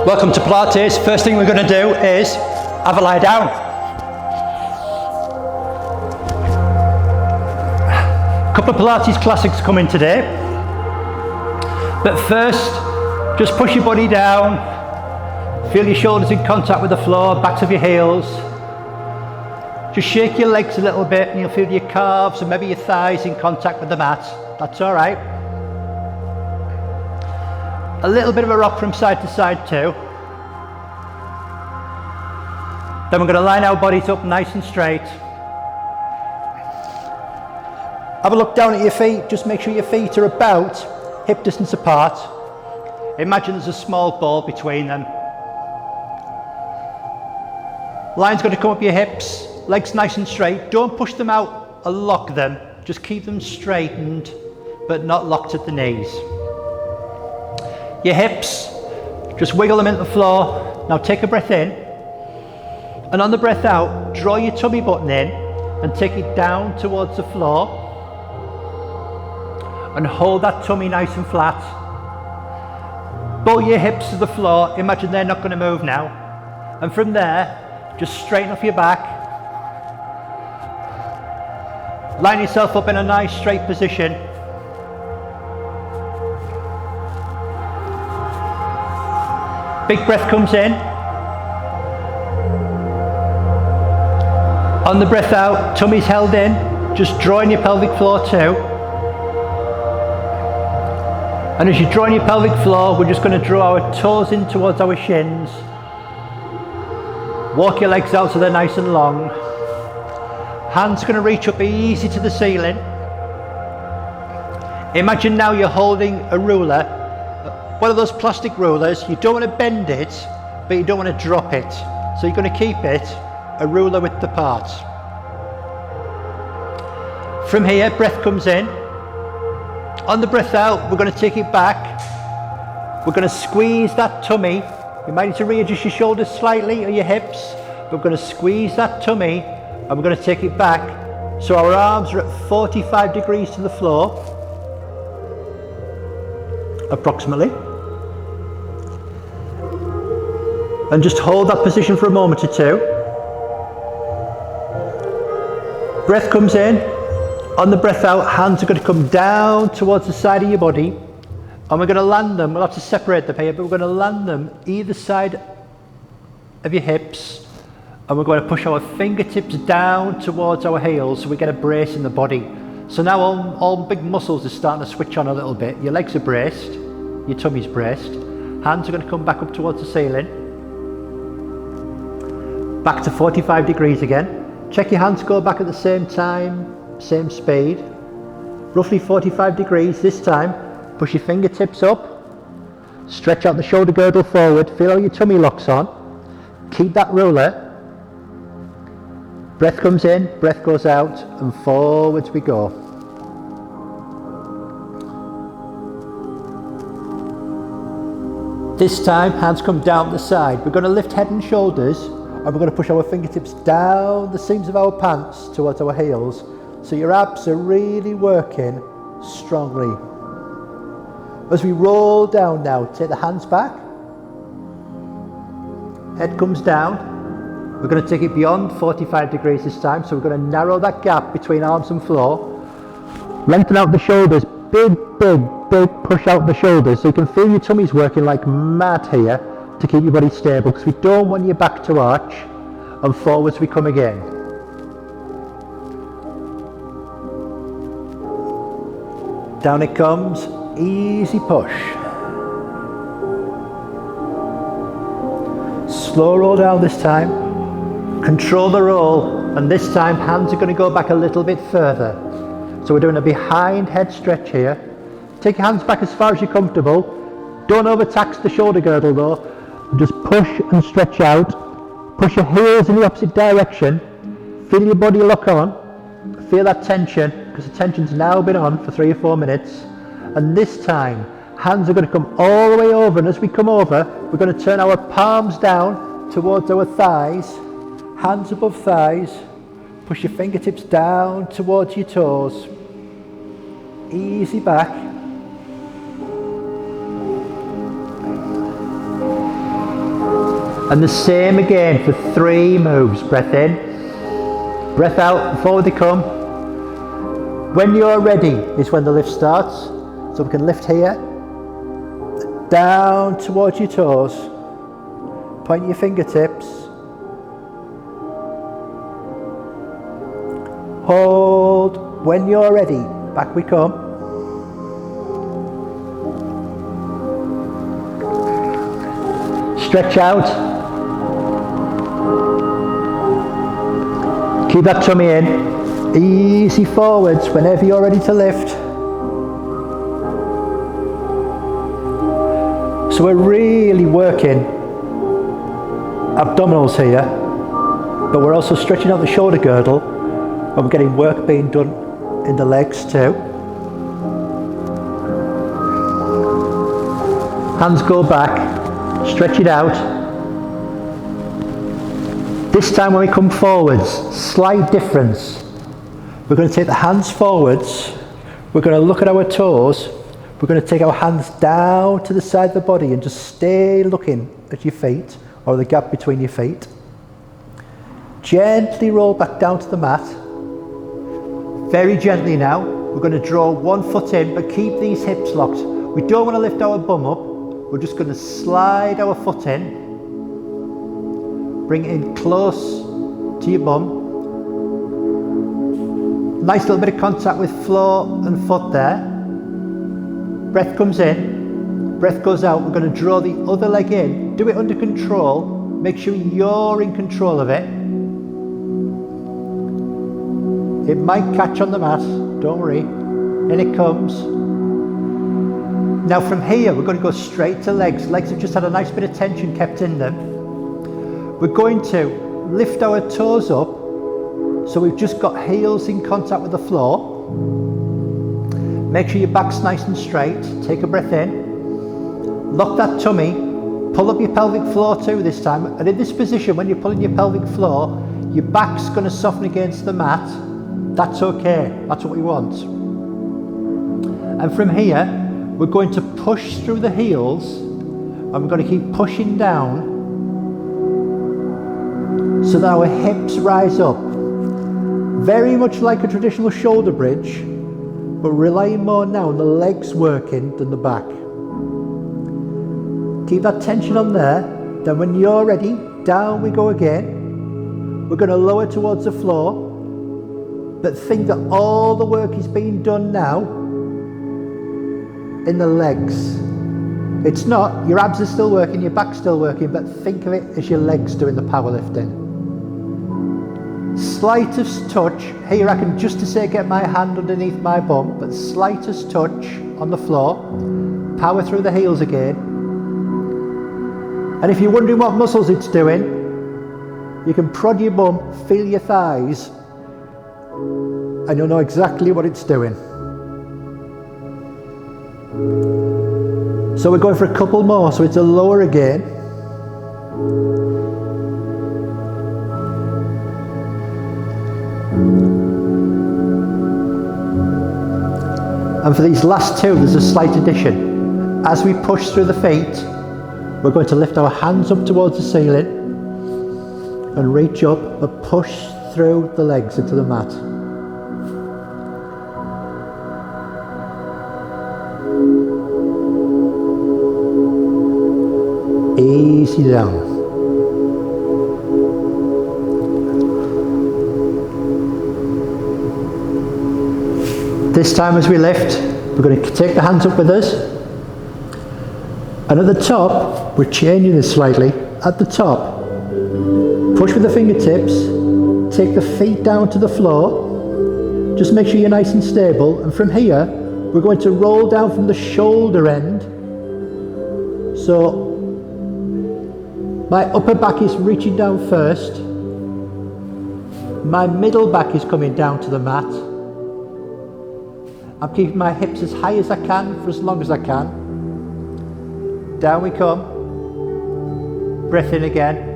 Welcome to Pilates. First thing we're going to do is have a lie down. A couple of Pilates classics coming today. But first, just push your body down. Feel your shoulders in contact with the floor, backs of your heels. Just shake your legs a little bit and you'll feel your calves and maybe your thighs in contact with the mat. That's all right. A little bit of a rock from side to side too. Then we're going to line our bodies up nice and straight. Have a look down at your feet. Just make sure your feet are about hip distance apart. Imagine there's a small ball between them. Line's going to come up your hips, legs nice and straight. Don't push them out or lock them. Just keep them straightened, but not locked at the knees. Your hips, just wiggle them into the floor. Now take a breath in, and on the breath out, draw your tummy button in and take it down towards the floor, and hold that tummy nice and flat. Bow your hips to the floor, imagine they're not going to move now, and from there, just straighten off your back. Line yourself up in a nice straight position. Big breath comes in. On the breath out, tummy's held in. Just drawing your pelvic floor too. And as you draw on your pelvic floor, we're just going to draw our toes in towards our shins. Walk your legs out so they're nice and long. Hands going to reach up easy to the ceiling. Imagine now you're holding a ruler, one of those plastic rulers. You don't want to bend it, but you don't want to drop it. So you're going to keep it a ruler width apart. From here, breath comes in. On the breath out, we're going to take it back. We're going to squeeze that tummy. You might need to readjust your shoulders slightly or your hips. We're going to squeeze that tummy and we're going to take it back. So our arms are at 45 degrees to the floor, approximately. And just hold that position for a moment or two. Breath comes in. On the breath out, hands are going to come down towards the side of your body, and we're going to land them. We'll have to separate them here, but we're going to land them either side of your hips, and we're going to push our fingertips down towards our heels so we get a brace in the body. So now all big muscles are starting to switch on a little bit. Your legs are braced, your tummy's braced, hands are going to come back up towards the ceiling. Back to 45 degrees again. Check your hands go back at the same time, same speed. Roughly 45 degrees this time. Push your fingertips up. Stretch out the shoulder girdle forward. Feel how your tummy locks on. Keep that ruler. Breath comes in, breath goes out, and forwards we go. This time, hands come down the side. We're going to lift head and shoulders, and we're going to push our fingertips down the seams of our pants towards our heels, so your abs are really working strongly. As we roll down now, take the hands back. Head comes down. We're going to take it beyond 45 degrees this time, so we're going to narrow that gap between arms and floor. Lengthen out the shoulders. Big push out the shoulders, so you can feel your tummy's working like mad here to keep your body stable, because we don't want your back to arch, and forwards we come again. Down it comes, easy push. Slow roll down this time. Control the roll, and this time hands are going to go back a little bit further. So we're doing a behind head stretch here. Take your hands back as far as you're comfortable. Don't overtax the shoulder girdle though. Just push and stretch out. Push your heels in the opposite direction. Feel your body lock on. Feel that tension, because the tension's now been on for 3 or 4 minutes. And this time, hands are going to come all the way over, and as we come over, we're going to turn our palms down towards our thighs. Hands above thighs. Push your fingertips down towards your toes. Easy back. And the same again for 3 moves. Breath in, breath out, forward they come. When you're ready is when the lift starts. So we can lift here, down towards your toes, point your fingertips, hold. When you're ready, back we come. Stretch out. Keep that tummy in. Easy forwards whenever you're ready to lift. So we're really working abdominals here, but we're also stretching out the shoulder girdle, and we're getting work being done in the legs too. Hands go back, stretch it out. This time when we come forwards, slight difference. We're going to take the hands forwards, we're going to look at our toes, we're going to take our hands down to the side of the body and just stay looking at your feet or the gap between your feet. Gently roll back down to the mat. Very gently now, we're going to draw one foot in, but keep these hips locked. We don't want to lift our bum up, we're just going to slide our foot in. Bring it in close to your bum. Nice little bit of contact with floor and foot there. Breath comes in, breath goes out. We're going to draw the other leg in. Do it under control. Make sure you're in control of it. It might catch on the mat, don't worry. In it comes. Now from here, we're going to go straight to legs. Legs have just had a nice bit of tension kept in them. We're going to lift our toes up, so we've just got heels in contact with the floor. Make sure your back's nice and straight. Take a breath in. Lock that tummy. Pull up your pelvic floor too this time. And in this position, when you're pulling your pelvic floor, your back's going to soften against the mat. That's okay. That's what we want. And from here, we're going to push through the heels, and we're going to keep pushing down so that our hips rise up. Very much like a traditional shoulder bridge, but relying more now on the legs working than the back. Keep that tension on there. Then when you're ready, down we go again. We're going to lower towards the floor, but think that all the work is being done now in the legs. It's not, your abs are still working, your back's still working, but think of it as your legs doing the powerlifting. Slightest touch, here I can just to say get my hand underneath my bum, but slightest touch on the floor, power through the heels again. And if you're wondering what muscles it's doing, you can prod your bum, feel your thighs, and you'll know exactly what it's doing. So we're going for a couple more, so it's a lower again. And for these last two, there's a slight addition. As we push through the feet, we're going to lift our hands up towards the ceiling and reach up and push through the legs into the mat. Easy down. This time as we lift, we're going to take the hands up with us. And at the top, we're changing this slightly. At the top, push with the fingertips, take the feet down to the floor. Just make sure you're nice and stable. And from here, we're going to roll down from the shoulder end. So my upper back is reaching down first. My middle back is coming down to the mat. I'm keeping my hips as high as I can for as long as I can. Down we come. Breath in again.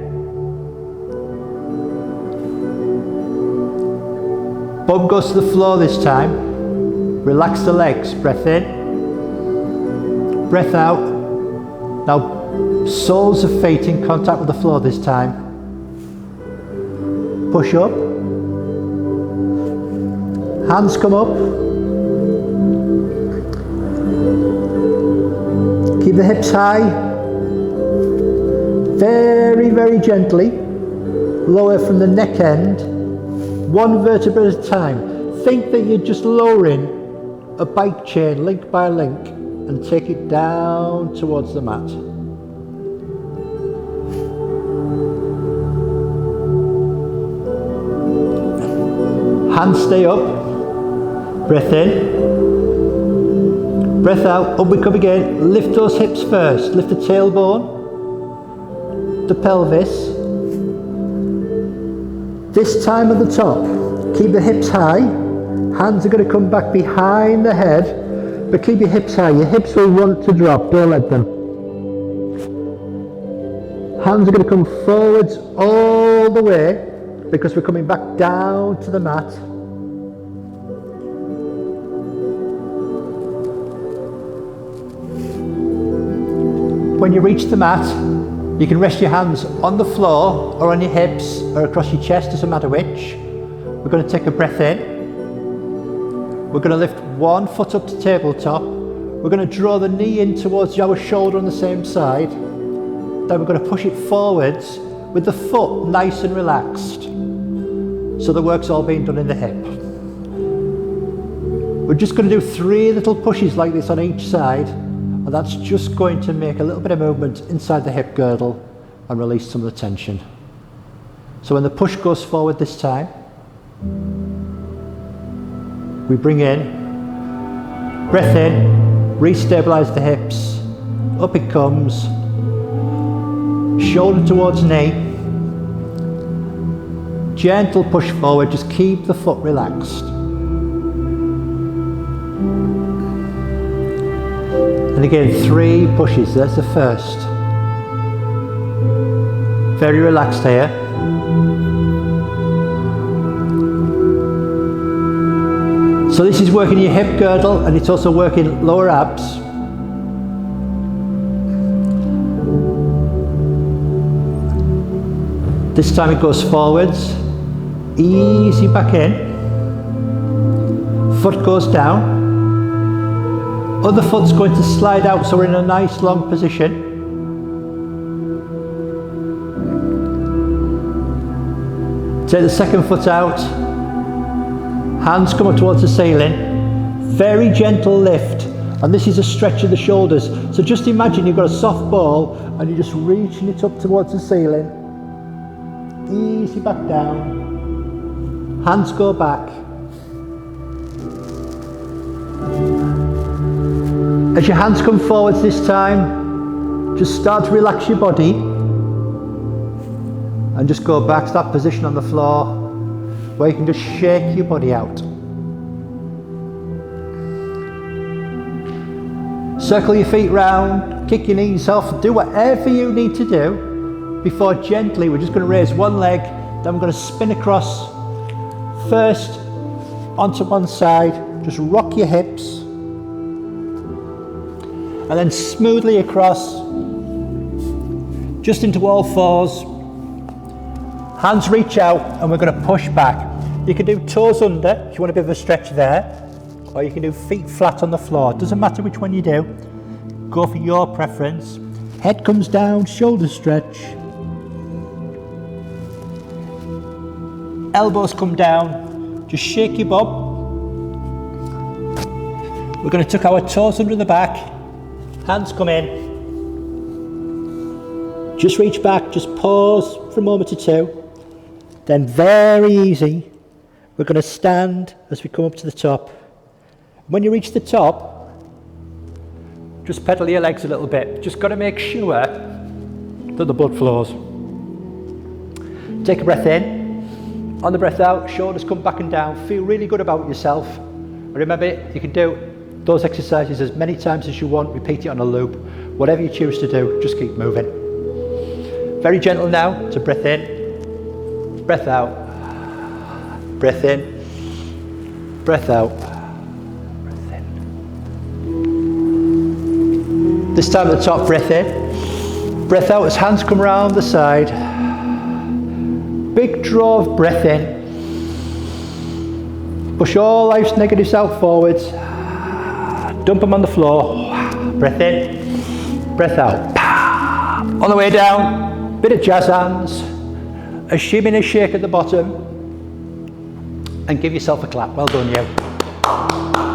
Bum goes to the floor this time. Relax the legs. Breath in. Breath out. Now Soles of feet in contact with the floor this time. Push up. Hands come up. Keep the hips high. Very, very gently. Lower from the neck end. One vertebra at a time. Think that you're just lowering a bike chain link by link and take it down towards the mat. Hands stay up. Breath in. Breath out. Up we come again. Lift those hips first. Lift the tailbone. The pelvis. This time at the top, keep the hips high. Hands are going to come back behind the head, but keep your hips high. Your hips will want to drop, don't let them. Hands are going to come forwards all the way because we're coming back down to the mat. When you reach the mat, you can rest your hands on the floor or on your hips or across your chest, doesn't matter which. We're going to take a breath in. We're going to lift one foot up to tabletop. We're going to draw the knee in towards our shoulder on the same side. Then we're going to push it forwards with the foot nice and relaxed. So the work's all being done in the hip. We're just going to do 3 little pushes like this on each side. And that's just going to make a little bit of movement inside the hip girdle and release some of the tension. So when the push goes forward this time, we bring in, breath in, re-stabilize the hips, up it comes, shoulder towards knee, gentle push forward, just keep the foot relaxed. And again, 3 pushes, there's the first. Very relaxed here. So this is working your hip girdle and it's also working lower abs. This time it goes forwards, easy back in, foot goes down. Other foot's going to slide out, so we're in a nice long position. Take the second foot out. Hands come up towards the ceiling. Very gentle lift. And this is a stretch of the shoulders. So just imagine you've got a soft ball and you're just reaching it up towards the ceiling. Easy back down. Hands go back. As your hands come forwards this time, just start to relax your body and just go back to that position on the floor where you can just shake your body out. Circle your feet round, kick your knees off, do whatever you need to do before gently we're just going to raise one leg, then we're going to spin across first onto one side, just rock your hips. And then smoothly across, just into all fours. Hands reach out and we're going to push back. You can do toes under if you want a bit of a stretch there, or you can do feet flat on the floor. Doesn't matter which one you do. Go for your preference. Head comes down, shoulders stretch. Elbows come down, just shake your bum. We're going to tuck our toes under the back. Hands come in, just reach back, just pause for a moment or two, then very easy, we're going to stand as we come up to the top. When you reach the top, just pedal your legs a little bit, just got to make sure that the blood flows. Take a breath in, on the breath out, shoulders come back and down, feel really good about yourself, and remember you can do those exercises as many times as you want, repeat it on a loop. Whatever you choose to do, just keep moving. Very gentle now to breath in, breath out, breath in, breath out, breath in. This time at the top, breath in, Breath out as hands come round the side. Big draw of breath in. Push all life's negatives out forwards. Dump them on the floor. Breath in, breath out. On the way down, bit of jazz hands. A shimmy and a shake at the bottom. And give yourself a clap. Well done, you.